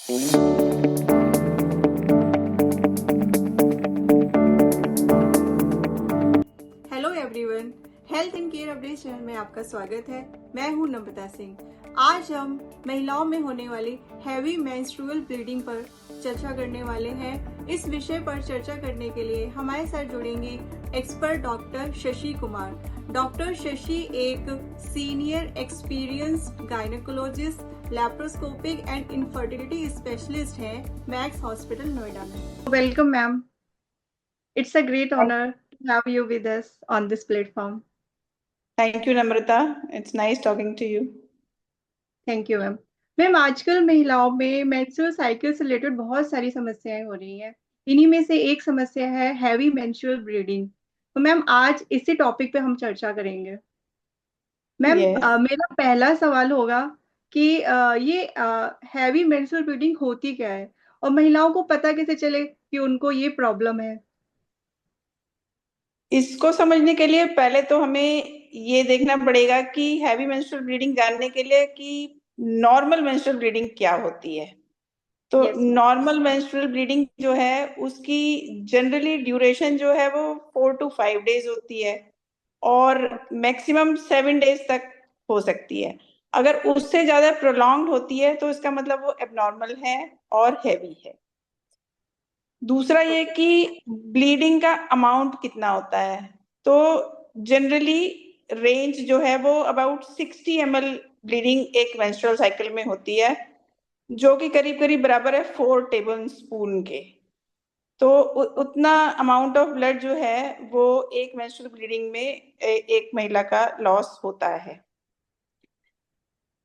Hello everyone, health and care update channel में आपका स्वागत है। मैं हूं नम्रता सिंह। आज हम महिलाओं में होने वाली हैवी मेंस्ट्रुअल ब्लीडिंग पर चर्चा करने वाले हैं। इस विषय पर चर्चा करने के लिए हमारे साथ जुड़ेंगे expert doctor Shashi Kumar. Doctor Shashi एक senior experienced gynaecologist, laparoscopic and infertility specialist हैं मैक्स हॉस्पिटल नोएडा में। Welcome ma'am, it's a great honour to have you with us on this platform. Thank you, Namrata. It's nice talking to you. Thank you, ma'am. Ma'am, आजकल महिलाओं में menstrual cycle से related बहुत सारी समस्याएं हो रही हैं। इन्हीं में से एक समस्या है हैवी मेंस्ट्रुअल ब्लीडिंग। तो मैम, आज इसी टॉपिक पे हम चर्चा करेंगे। Ma'am, Yes. मेरा पहला सवाल होगा कि ये हैवी मेंस्ट्रुअल ब्लीडिंग होती क्या है और महिलाओं को पता कैसे चले कि उनको ये प्रॉब्लम है? इसको समझने के लिए पहले तो हमें ये देखना पड़ेगा कि हैवी मेंस्ट्रुअल ब्लीडिंग जानने के लिए कि नॉर्मल मेंस्ट्रुअल ब्लीडिंग क्या होती है। तो Yes, ma'am. Normal menstrual bleeding जो है उसकी जनरली ड्यूरेशन जो है वो 4 to 5 डेज होती है और मैक्सिमम 7 डेज तक हो सकती है। अगर उससे ज्यादा प्रोलॉन्ग्ड होती है तो इसका मतलब वो एबनॉर्मल है और हैवी है। दूसरा ये कि ब्लीडिंग का अमाउंट कितना होता है। तो जनरली रेंज जो है वो अबाउट 60 ml ब्लीडिंग एक मेंस्ट्रुअल साइकिल में होती है, जो कि करीब करीब बराबर है 4 टेबल स्पून के। तो उतना अमाउंट ऑफ ब्लड जो है वो एक मेंस्ट्रुअल ब्लीडिंग में एक महिला का लॉस होता है।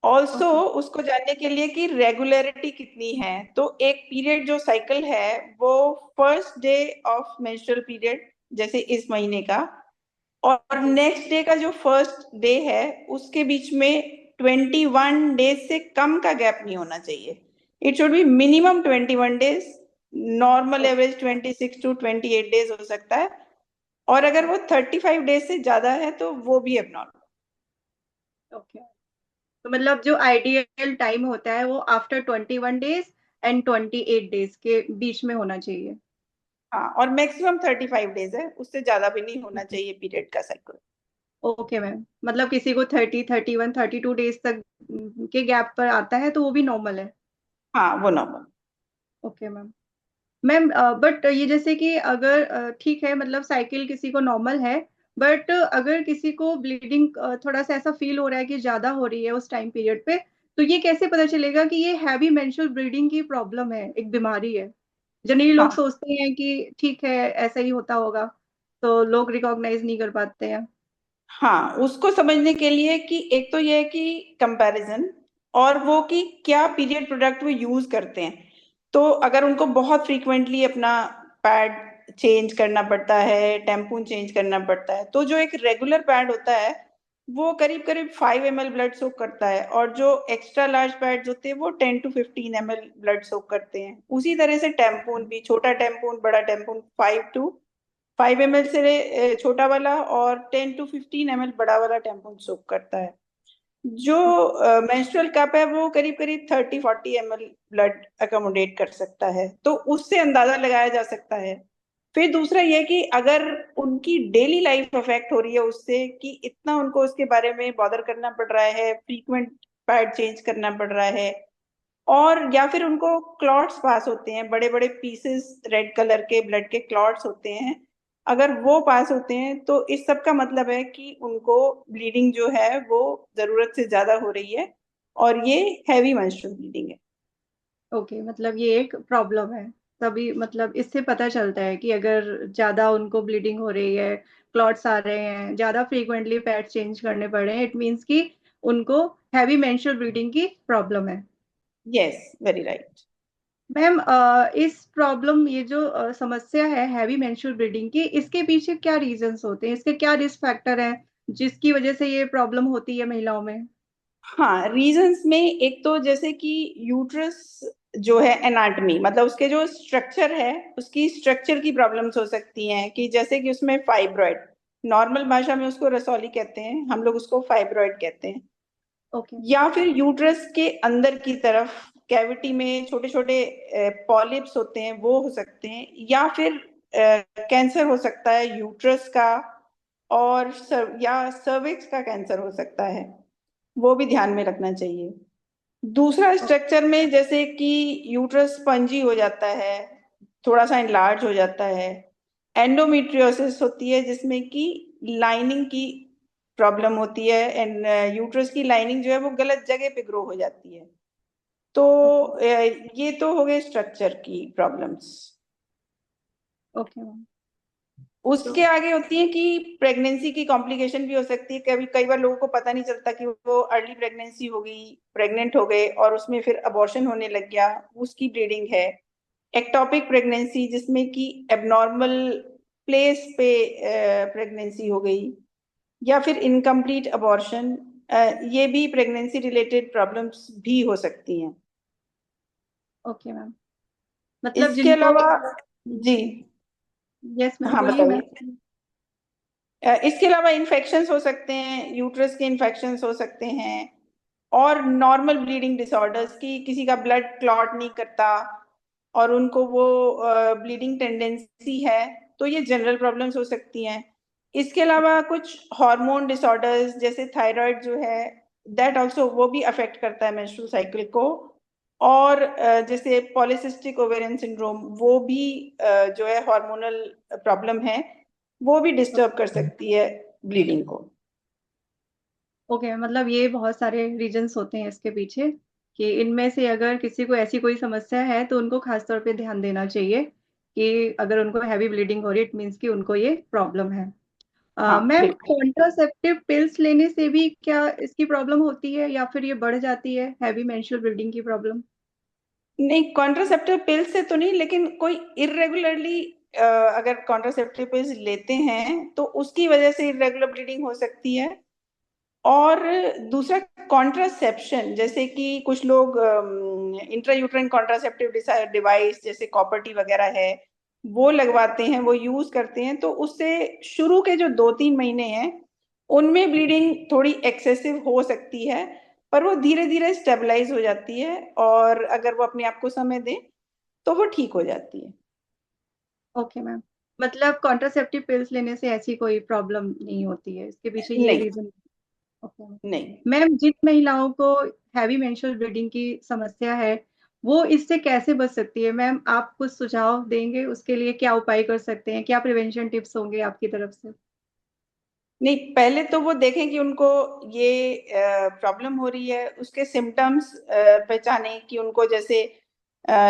ऑल्सो उसको जानने के लिए कि रेगुलरिटी कितनी है। तो एक पीरियड जो साइकिल है वो first day of menstrual period जैसे इस महीने का और नेक्स्ट डे का जो फर्स्ट डे है उसके बीच में 21 डेज से कम का गैप नहीं होना चाहिए। It should be minimum 21 days. Normal average 26 to 28 days हो सकता है और अगर वो 35 डेज से ज्यादा है तो वो भी एबनॉर्मल। ओके, तो मतलब जो आइडियल टाइम होता है वो आफ्टर 21 डेज एंड 28 डेज के बीच में होना चाहिए। हाँ, और मैक्सिमम 35 डेज है, उससे ज्यादा भी नहीं होना चाहिए पीरियड का साइकिल। ओके मैम, मतलब किसी को 30, 31, 32 डेज तक के गैप पर आता है तो वो भी नॉर्मल है? हाँ, वो normal. Okay ma'am. Ma'am, but ये जैसे कि अगर ठीक है, मतलब साइकिल किसी को नॉर्मल है, बट अगर किसी को ब्लीडिंग थोड़ा सा ऐसा फील हो रहा है कि ज्यादा हो रही है उस टाइम पीरियड पे, तो ये कैसे पता चलेगा कि ये हैवी मेंस्ट्रुअल ब्लीडिंग की प्रॉब्लम है, एक बीमारी है? जनरली लोग हाँ सोचते हैं कि ठीक है, ऐसा ही होता होगा, तो लोग रिकॉग्नाइज नहीं कर पाते हैं। हाँ, उसको समझने के लिए कि एक तो ये है कि कंपैरिजन और वो कि क्या पीरियड प्रोडक्ट वो यूज करते हैं। तो अगर उनको बहुत फ्रीक्वेंटली अपना पैड चेंज करना पड़ता है, टैम्पून चेंज करना पड़ता है, तो जो एक रेगुलर पैड होता है वो करीब करीब 5 ml ब्लड सोक करता है और जो एक्स्ट्रा लार्ज पैड्स होते हैं वो 10 to 15 ml ब्लड सोक करते हैं। उसी तरह से टैम्पून भी, छोटा टैम्पून बड़ा टैम्पून 5 ml से छोटा वाला और 10 to 15 ml बड़ा वाला टैम्पून सोक करता है। जो मेंस्ट्रुअल कप है वो करीब करीब 30-40 ml ब्लड अकोमोडेट कर सकता है, तो उससे अंदाजा लगाया जा सकता है। फिर दूसरा ये कि अगर उनकी डेली लाइफ अफेक्ट हो रही है उससे कि इतना उनको उसके बारे में बॉदर करना पड़ रहा है, फ्रीक्वेंट पैड चेंज करना पड़ रहा है, और या फिर उनको क्लॉट्स पास होते हैं, बड़े बड़े पीसेस रेड कलर के ब्लड के क्लॉट्स होते हैं, अगर वो पास होते हैं तो इस सब का मतलब है कि उनको ब्लीडिंग जो है वो जरूरत से ज्यादा हो रही है और ये हैवी मेंस्ट्रुअल ब्लीडिंग है। ओके, मतलब ये एक प्रॉब्लम है। तभी मतलब इससे पता चलता है कि अगर ज्यादा उनको ब्लीडिंग हो रही है, क्लॉट्स आ रहे हैं, ज्यादा फ्रीक्वेंटली पैड चेंज करने पड़ रहे हैं, इट मींस कि उनको हैवी मेंस्ट्रुअल ब्लीडिंग की प्रॉब्लम है। Yes, very right. मैम, इस प्रॉब्लम, ये जो समस्या है हैवी मेंस्ट्रुअल ब्लीडिंग की, इसके पीछे क्या रीजंस होते हैं? इसके क्या रिस्क फैक्टर हैं जिसकी वजह से ये प्रॉब्लम होती है महिलाओं में? हाँ, रीजंस में एक तो जैसे कि यूट्रस जो है एनाटमी, मतलब उसके जो स्ट्रक्चर है उसकी स्ट्रक्चर की प्रॉब्लम्स हो सकती हैं, कि जैसे कि उसमें फाइब्रॉइड, नॉर्मल भाषा में उसको रसौली कहते हैं, हम लोग उसको फाइब्रॉइड कहते हैं। ओके। या फिर यूट्रस के अंदर की तरफ कैविटी में छोटे छोटे पॉलिप्स होते हैं वो हो सकते हैं, या फिर कैंसर हो सकता है यूट्रस का, और या सर्विक्स का कैंसर हो सकता है, वो भी ध्यान में रखना चाहिए। दूसरा स्ट्रक्चर में जैसे कि यूट्रस स्पंजी हो जाता है, थोड़ा सा इनलार्ज हो जाता है। एंडोमेट्रियोसिस होती है जिसमें कि लाइनिंग की प्रॉब्लम होती है, एंड यूट्रस की लाइनिंग जो है वो गलत जगह पे ग्रो हो जाती है। तो ये तो हो गए स्ट्रक्चर की प्रॉब्लम्स। Okay ma'am. उसके आगे होती है कि प्रेगनेंसी की कॉम्प्लिकेशन भी हो सकती है। कभी कई बार लोगों को पता नहीं चलता कि वो अर्ली प्रेगनेंसी हो गई, प्रेग्नेंट हो गए और उसमें फिर अबॉर्शन होने लग गया, उसकी ब्लीडिंग है। एक्टोपिक प्रेगनेंसी जिसमें कि एबनॉर्मल प्लेस पे प्रेगनेंसी हो गई, या फिर इनकम्प्लीट अबॉर्शन, ये भी प्रेगनेंसी रिलेटेड प्रॉब्लम्स भी हो सकती हैं। Okay ma'am. मतलब इसके जिनको, अलावा जी, यस मैम हाँ बोलिए बताइए। मैम। इसके अलावा इन्फेक्शंस हो सकते हैं, यूट्रस के इन्फेक्शंस हो सकते हैं, और नॉर्मल ब्लीडिंग डिसऑर्डर्स की किसी का ब्लड क्लॉट नहीं करता और उनको वो ब्लीडिंग टेंडेंसी है, तो ये जनरल प्रॉब्लम्स हो सकती हैं। इसके अलावा कुछ हार्मोन डिसऑर्डर्स जैसे थायराइड जो है, दैट आल्सो वो भी अफेक्ट करता है मेंस्ट्रुअल साइकिल को। और जैसे पॉलिसिस्टिक ओवेरियन सिंड्रोम, वो भी जो है हार्मोनल प्रॉब्लम है, वो भी डिस्टर्ब कर सकती है ब्लीडिंग को। ओके, मतलब ये बहुत सारे रीजंस होते हैं इसके पीछे, कि इनमें से अगर किसी को ऐसी कोई समस्या है तो उनको खास तौर पे ध्यान देना चाहिए कि अगर उनको हैवी ब्लीडिंग हो रही है, इट मीन्स कि उनको ये प्रॉब्लम है। हाँ मैम, बिल्कुल। कॉन्ट्रासेप्टिव पिल्स लेने से भी क्या इसकी प्रॉब्लम होती है, या फिर ये बढ़ जाती है हैवी मेंस्ट्रुअल ब्लीडिंग की प्रॉब्लम? नहीं, कॉन्ट्रासेप्टिव पिल से तो नहीं, लेकिन कोई इरेगुलरली अगर कॉन्ट्रासेप्टिव पिल्स लेते हैं तो उसकी वजह से इरेगुलर ब्लीडिंग हो सकती है। और दूसरा, कॉन्ट्रासेप्शन, जैसे कि कुछ लोग इंट्रायूट्राइन कॉन्ट्रासेप्टिव डिवाइस जैसे कॉपर टी वगैरह है, वो लगवाते हैं, वो यूज करते हैं, तो उससे शुरू के जो 2-3 महीने हैं उनमें ब्लीडिंग थोड़ी एक्सेसिव हो सकती है, पर वो धीरे धीरे स्टेबलाइज हो जाती है, और अगर वो अपने आप को समय दें तो वो ठीक हो जाती है। ओके मैम, मतलब कॉन्ट्रासेप्टिव पिल्स लेने से ऐसी कोई प्रॉब्लम नहीं होती है, इसके पीछे ये नहीं। रीजन? ओके नहीं। मैम, जिन महिलाओं को हैवी मेंस्ट्रुअल ब्लीडिंग की समस्या है, वो इससे कैसे बच सकती है? मैम, आप कुछ सुझाव देंगे उसके लिए, क्या उपाय कर सकते हैं, क्या प्रिवेंशन टिप्स होंगे आपकी तरफ से? नहीं, पहले तो वो देखें कि उनको ये प्रॉब्लम हो रही है, उसके सिम्टम्स पहचाने कि उनको जैसे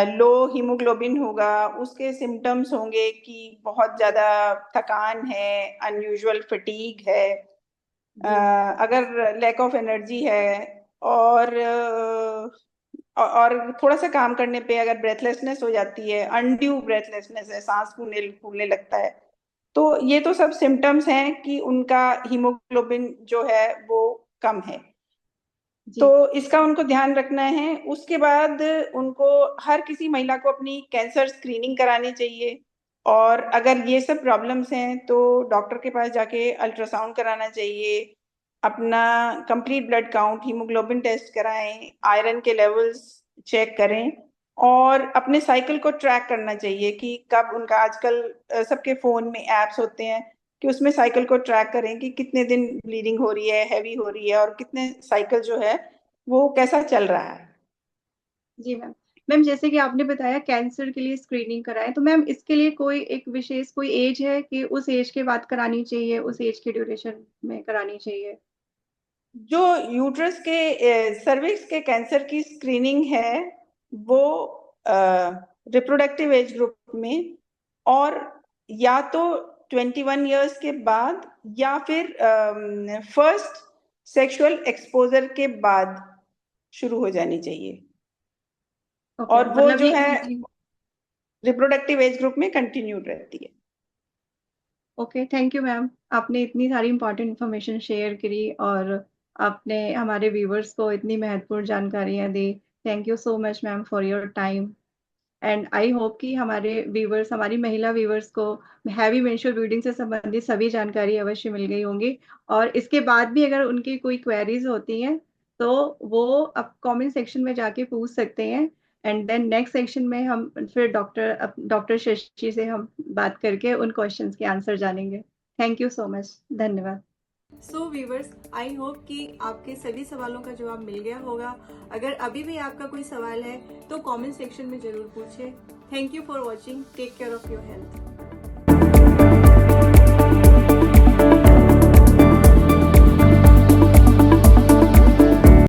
लो हीमोग्लोबिन होगा, उसके सिम्टम्स होंगे कि बहुत ज्यादा थकान है, अनयूजुअल फटीग है, जी। अगर लैक ऑफ एनर्जी है, और और थोड़ा सा काम करने पे अगर ब्रेथलेसनेस हो जाती है, अनड्यू ब्रेथलेसनेस है, सांस फूलने फूलने लगता है, तो ये तो सब सिम्टम्स हैं कि उनका हीमोग्लोबिन जो है वो कम है। तो जी। इसका उनको ध्यान रखना है। उसके बाद उनको, हर किसी महिला को अपनी कैंसर स्क्रीनिंग करानी चाहिए, और अगर ये सब प्रॉब्लम्स हैं तो डॉक्टर के पास जाके अल्ट्रासाउंड कराना चाहिए, अपना complete blood count, haemoglobin test कराएं, आयरन के लेवल्स चेक करें, और अपने साइकिल को ट्रैक करना चाहिए कि कब उनका, आजकल सबके फोन में एप्स होते हैं कि उसमें साइकिल को ट्रैक करें कि कितने दिन ब्लीडिंग हो रही है, हैवी हो रही है, और कितने साइकिल जो है वो कैसा चल रहा है। जी मैम। मैम, जैसे कि आपने बताया कैंसर के लिए स्क्रीनिंग कराएं, तो मैम इसके लिए कोई एक विशेष कोई एज है कि उस एज के बाद करानी चाहिए, उस एज के ड्यूरेशन में करानी चाहिए? जो यूट्रस के सर्विक्स के कैंसर की स्क्रीनिंग है वो रिप्रोडक्टिव एज ग्रुप में, और या तो 21 ईयर्स के बाद, या फिर फर्स्ट सेक्सुअल एक्सपोजर के बाद शुरू हो जानी चाहिए, ओके, और वो मतलब जो ये है easy- रिप्रोडक्टिव एज ग्रुप में कंटिन्यूड रहती है। ओके, थैंक यू मैम, आपने इतनी सारी इंपॉर्टेंट इन्फॉर्मेशन शेयर करी और आपने हमारे व्यूवर्स को इतनी महत्वपूर्ण जानकारियां दी। Thank you so much ma'am for your time. And I hope कि हमारे व्यूवर्स, हमारी महिला व्यूवर्स को हैवी मेंस्ट्रुअल ब्लीडिंग से संबंधित सभी जानकारी अवश्य मिल गई होंगी, और इसके बाद भी अगर उनकी कोई क्वेरीज होती हैं तो वो आप कमेंट सेक्शन में जाके पूछ सकते हैं। एंड देन नेक्स्ट सेक्शन में हम फिर डॉक्टर शशि से हम बात करके उन क्वेश्चंस के आंसर जानेंगे। थैंक यू सो मच, धन्यवाद। सो व्यूवर्स, आई होप कि आपके सभी सवालों का जवाब मिल गया होगा। अगर अभी भी आपका कोई सवाल है तो कमेंट सेक्शन में जरूर पूछें। Thank you for watching. Take care of your health.